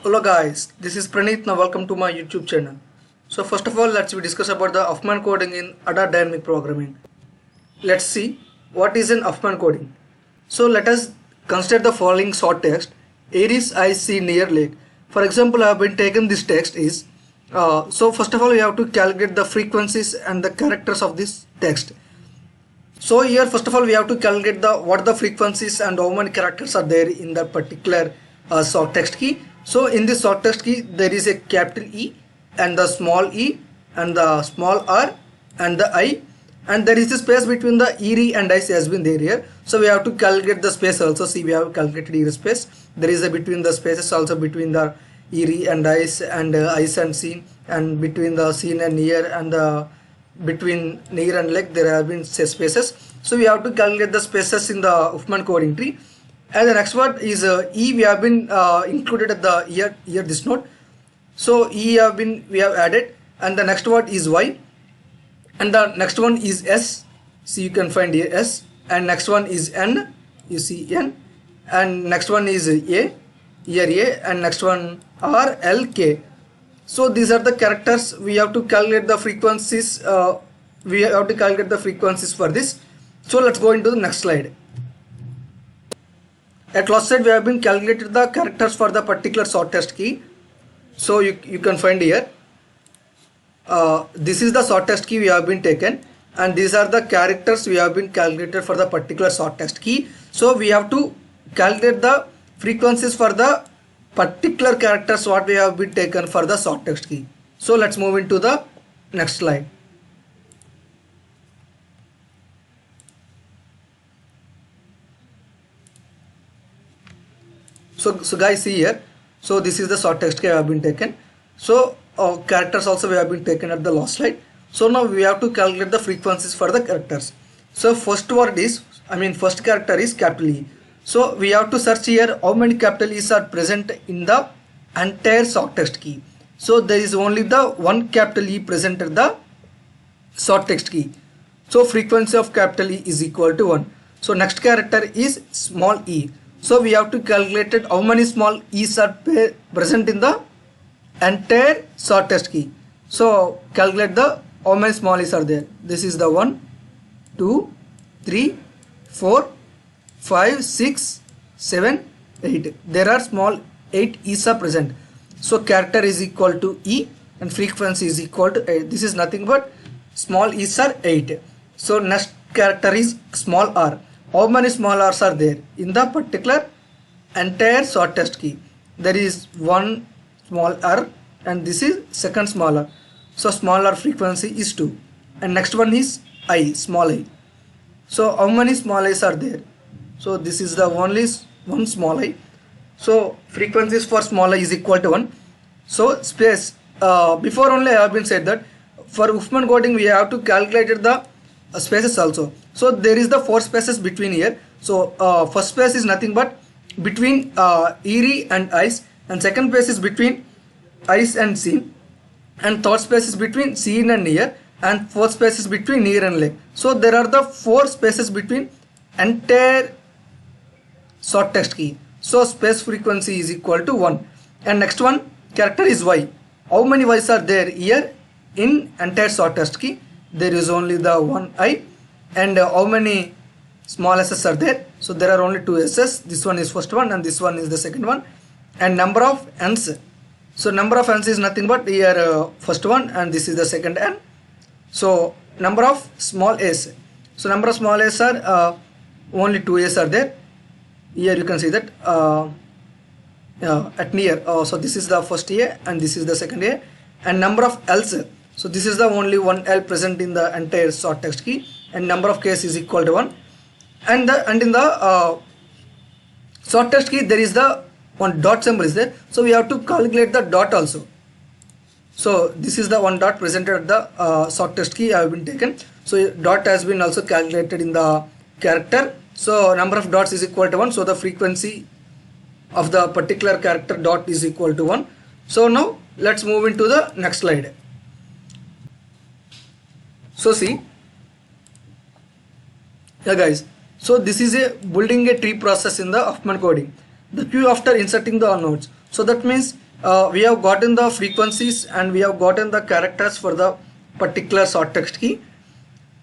Hello guys, this is Praneeth. Now welcome to my YouTube channel. So first of all, let's discuss about the Huffman coding in ADA dynamic programming. Let's see what is an Huffman coding. So let us consider the following short text. Here is I see near lake. For example, I have been taken this text is so first of all we have to calculate the frequencies and the characters of this text. So here first of all we have to calculate what the frequencies and how many characters are there in that particular short text key. So in this short text key there is a capital E and the small e and the small r and the I, and there is a space between the e and I has been there here. So we have to calculate the space also. See, we have calculated here space. There is a between the spaces also between the e and ice and ice and scene, and between the scene and near, and the between near and lake there have been spaces. So we have to calculate the spaces in the Huffman coding tree. And the next word is E. We have been included at the here this node. So E we have added, and the next word is Y, and the next one is S. So you can find here S, and next one is N. You see N, and next one is A, here A, and next one R, L, K. So these are the characters. We have to calculate the frequencies. We have to calculate the frequencies for this. So let's go into the next slide. At last slide we have been calculated the characters for the particular short text key. So you can find here. This is the short text key we have been taken, and these are the characters we have been calculated for the particular short text key. So we have to calculate the frequencies for the particular characters what we have been taken for the short text key. So let's move into the next slide. So guys, see here. So this is the short text key have been taken. So characters also we have been taken at the last slide. So now we have to calculate the frequencies for the characters. So first character is capital E. So we have to search here how many capital E's are present in the entire short text key. So there is only the one capital E present at the short text key. So frequency of capital E is equal to 1. So next character is small e. So we have to calculate how many small e's are present in the entire short text key. So calculate the how many small e's are there. This is the 1, 2, 3, 4, 5, 6, 7, 8. There are small 8 e's are present. So character is equal to e and frequency is equal to 8. This is nothing but small e's are 8. So next character is small r. How many small r's are there in the particular entire short text key? There is one small r and this is second small r. So small r frequency is 2, and next one is I, small I. So how many small i's are there? So this is the only one small I. So frequencies for small I is equal to 1. So space, before only I have been said that for Huffman coding we have to calculate the spaces also. So there is the 4 spaces between here. So first space is nothing but between Erie and ice, and second space is between ice and scene, and third space is between scene and near, and fourth space is between near and lake. So there are the 4 spaces between entire short text key. So space frequency is equal to 1. And next one character is Y. How many Y's are there here in entire short text key? There is only the one I. And how many small s's are there? So there are only 2 s's. This one is first one and this one is the second one. And number of n's. So number of n's is nothing but here first one and this is the second n. So number of small a's. So number of small a's are only 2 a's are there. Here you can see that at near. So this is the first a and this is the second a. And number of l's. So this is the only one L present in the entire short text key, and number of K's is equal to 1. And in the short text key there is the one dot symbol is there. So we have to calculate the dot also. So this is the one dot presented at the short text key have been taken. So dot has been also calculated in the character. So number of dots is equal to 1. So the frequency of the particular character dot is equal to 1. So now let's move into the next slide. So see, yeah guys, so this is building a tree process in the Huffman coding. The queue after inserting the nodes. So that means we have gotten the frequencies and we have gotten the characters for the particular short text key.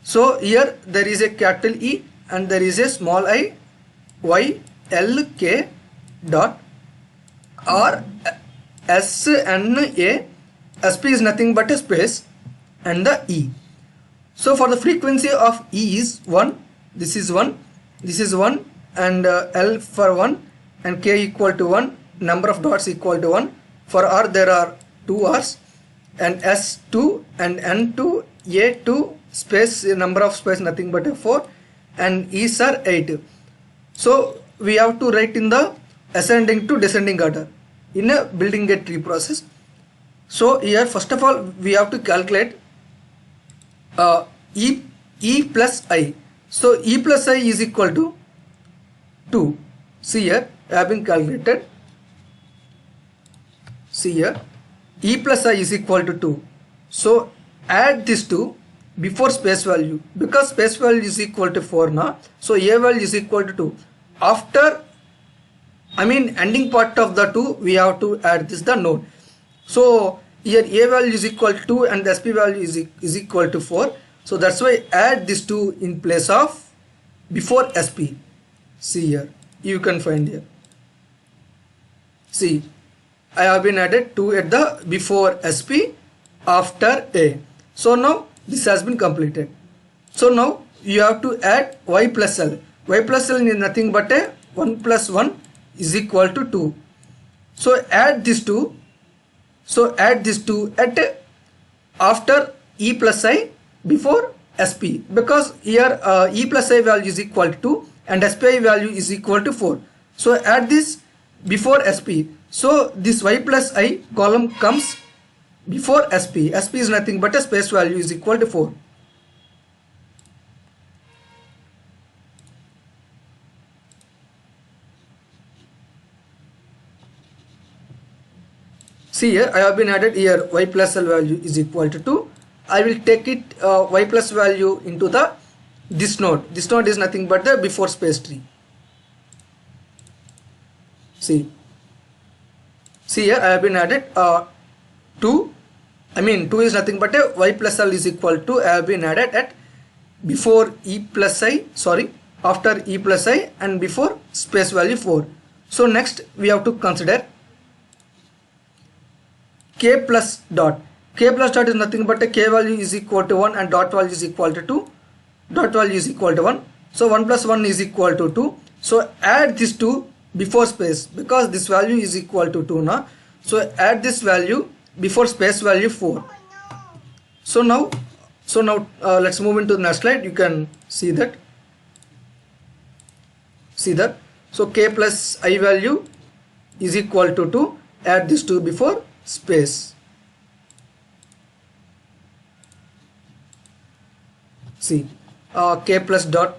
So here there is a capital E and there is a small I, Y, L, K dot R, S, N, A. SP is nothing but a space and the E. So for the frequency of E is 1, this is 1, this is 1, and L for 1 and K equal to 1, number of dots equal to 1. For R there are 2 R's and S2 and N2, A2, space, number of space nothing but a 4, and E's are 8. So we have to write in the ascending to descending order in a building a tree process. So here first of all we have to calculate E plus I. So E plus I is equal to 2. See here, I have been calculated. See here, E plus I is equal to 2. So add this 2 before space value, because space value is equal to 4 now. So A value is equal to 2. After, ending part of the 2, we have to add this the node. So here A value is equal to 2 and the SP value is equal to 4. So that's why add this 2 in place of before SP. See here, you can find here. See, I have been added 2 at the before SP after A. So now this has been completed. So now you have to add Y plus L. Y plus L is nothing but a 1 plus 1 is equal to 2. So add this 2. So add this 2 at after E plus I before SP, because here E plus I value is equal to 2 and SPI value is equal to 4. So add this before SP. So this Y plus I column comes before SP. SP is nothing but a space value is equal to 4. See here, I have been added here Y plus L value is equal to 2. I will take it Y plus value into the this node. This node is nothing but the before space tree. See here, I have been added 2. 2 is nothing but a Y plus L is equal to, I have been added at before E plus I, after E plus I and before space value 4. So next we have to consider K plus dot. K plus dot is nothing but a K value is equal to 1 and dot value is equal to 2. Dot value is equal to 1. So 1 plus 1 is equal to 2. So add this 2 before space, because this value is equal to 2 now. So add this value before space value 4. So now let's move into the next slide. You can see that. So K plus I value is equal to 2. Add this 2 before space. See, K plus dot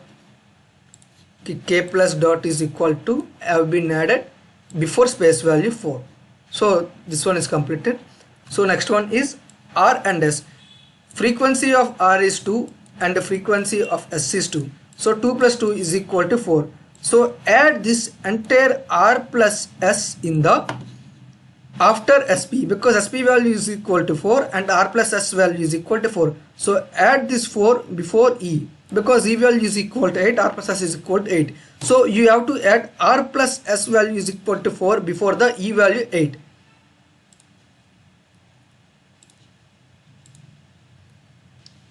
is equal to have been added before space value 4. So this one is completed. So next one is R and S. Frequency of R is 2 and the frequency of S is 2. So 2 plus 2 is equal to 4. So add this entire R plus S in the after SP, because SP value is equal to 4 and R plus S value is equal to 4. So add this 4 before E, because E value is equal to 8, R plus S is equal to 8. So you have to add R plus S value is equal to 4 before the E value 8.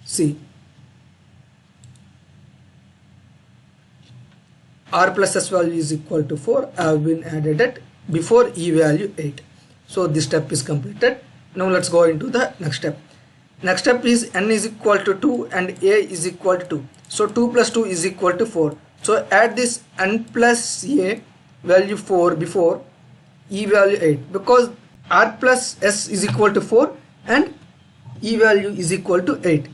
See, R plus S value is equal to 4 have been added at before E value 8. So this step is completed. Now let's go into the next step. Next step is N is equal to 2 and A is equal to 2. So 2 plus 2 is equal to 4. So add this N plus A value 4 before E value 8, because R plus S is equal to 4 and E value is equal to 8.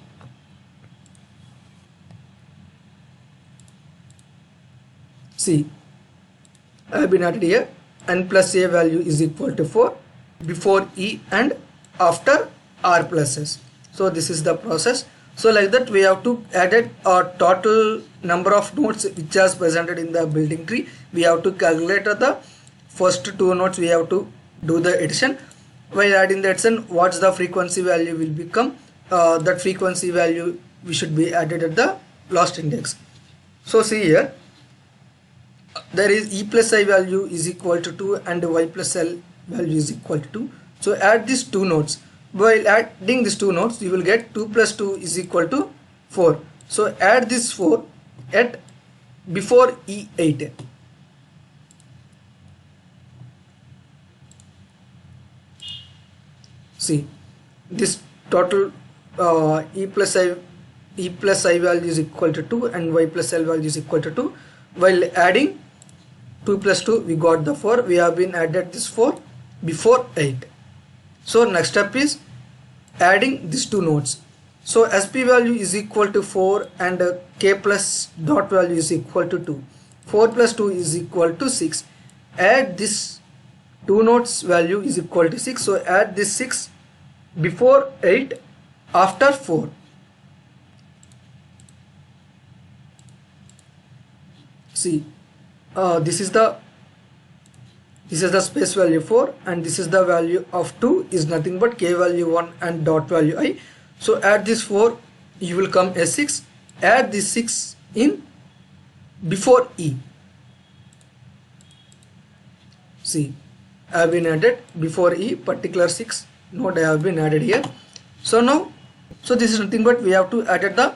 See, I have been added here. N plus A value is equal to 4 before E and after R plus S. So this is the process. So like that we have to add a total number of nodes which is presented in the building tree. We have to calculate the first 2 nodes we have to do the addition. While adding the addition, what's the frequency value will become, that frequency value we should be added at the last index. So see here, there is e plus I value is equal to 2 and y plus l value is equal to 2. So add these two nodes. While adding these two nodes, you will get 2 plus 2 is equal to 4. So add this 4 at before E8. See, this total e plus I value is equal to 2 and y plus l value is equal to 2. While adding 2 plus 2, we got the 4. We have been added this 4 before 8. So next step is adding these two nodes. So SP value is equal to 4 and K plus dot value is equal to 2. 4 plus 2 is equal to 6. Add this two nodes value is equal to 6. So add this 6 before 8 after 4. See, this is the space value 4 and this is the value of 2 is nothing but K value 1 and dot value I. So add this 4, you will come as 6. Add this 6 in before E. See, I have been added before E, particular 6 node I have been added here. So now, so this is nothing but we have to add the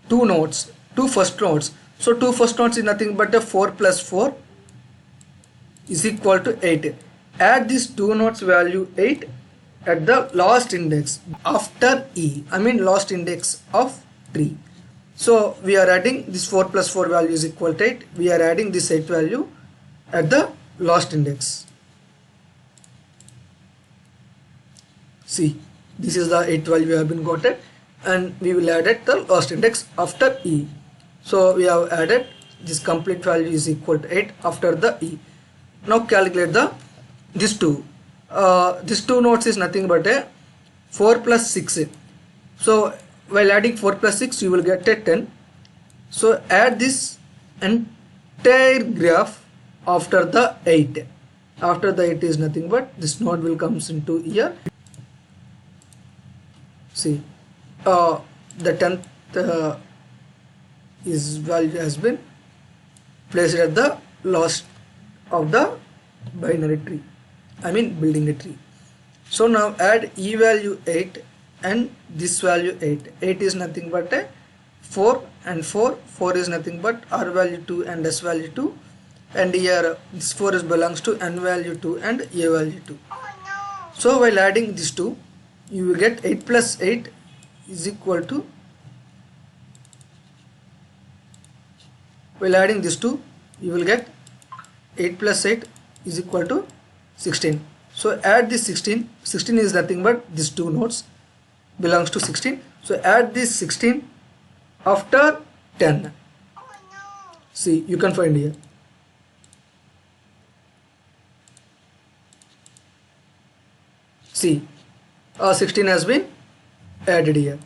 two nodes, two first nodes. So two first nodes is nothing but a 4 plus 4 is equal to 8. Add this two nodes value 8 at the last index after E, I mean last index of tree. So we are adding this 4 plus 4 value is equal to 8. We are adding this 8 value at the last index. See, this is the 8 value we have been got it, and we will add at the last index after E. So we have added this complete value is equal to 8 after the E. Now calculate this two. This two nodes is nothing but a 4 plus 6. So while adding 4 plus 6, you will get a 10. So add this entire graph after the 8. After the 8 is nothing but this node will comes into here. See, the 10th is value has been placed at the last of the binary tree, I mean building a tree. So now add E value 8 and this value 8. 8 is nothing but a 4 and 4. 4 is nothing but R value 2 and S value 2. And here this 4 is belongs to N value 2 and A value 2. So while adding these two, you will get 8 plus 8 is equal to, while adding these two, you will get 8 plus 8 is equal to 16. So add this 16. 16 is nothing but these two nodes belongs to 16. So add this 16 after 10. See, you can find here. See, 16 has been added here.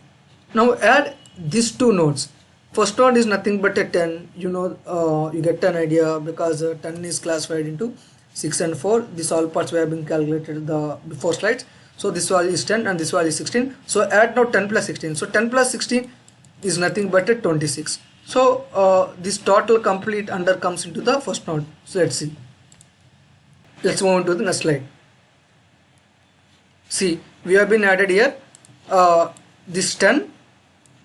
Now add these two nodes. First node is nothing but a 10. You know, you get an idea because 10 is classified into 6 and 4. This all parts we have been calculated the before slides. So this value is 10 and this value is 16. So add now 10 plus 16. So 10 plus 16 is nothing but a 26. So this total complete under comes into the first node. So let's see. Let's move on to the next slide. See, we have been added here this 10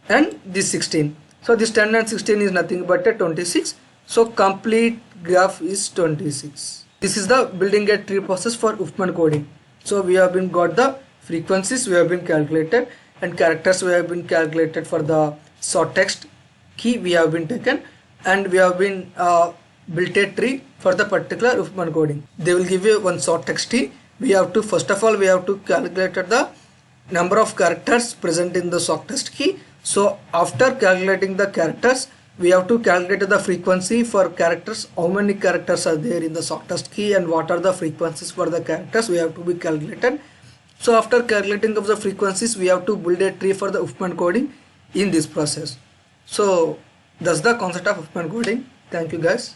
and this 16. So this 10 and 16 is nothing but a 26. So complete graph is 26. This is the building a tree process for Huffman coding. So we have been got the frequencies we have been calculated and characters we have been calculated for the short text key we have been taken, and we have been built a tree for the particular Huffman coding. They will give you one short text tree. We have to, first of all, we have to calculate the number of characters present in the short text key. So after calculating the characters, we have to calculate the frequency for characters, how many characters are there in the short text key and what are the frequencies for the characters we have to be calculated. So after calculating of the frequencies, we have to build a tree for the Huffman coding in this process. So that's the concept of Huffman coding. Thank you guys.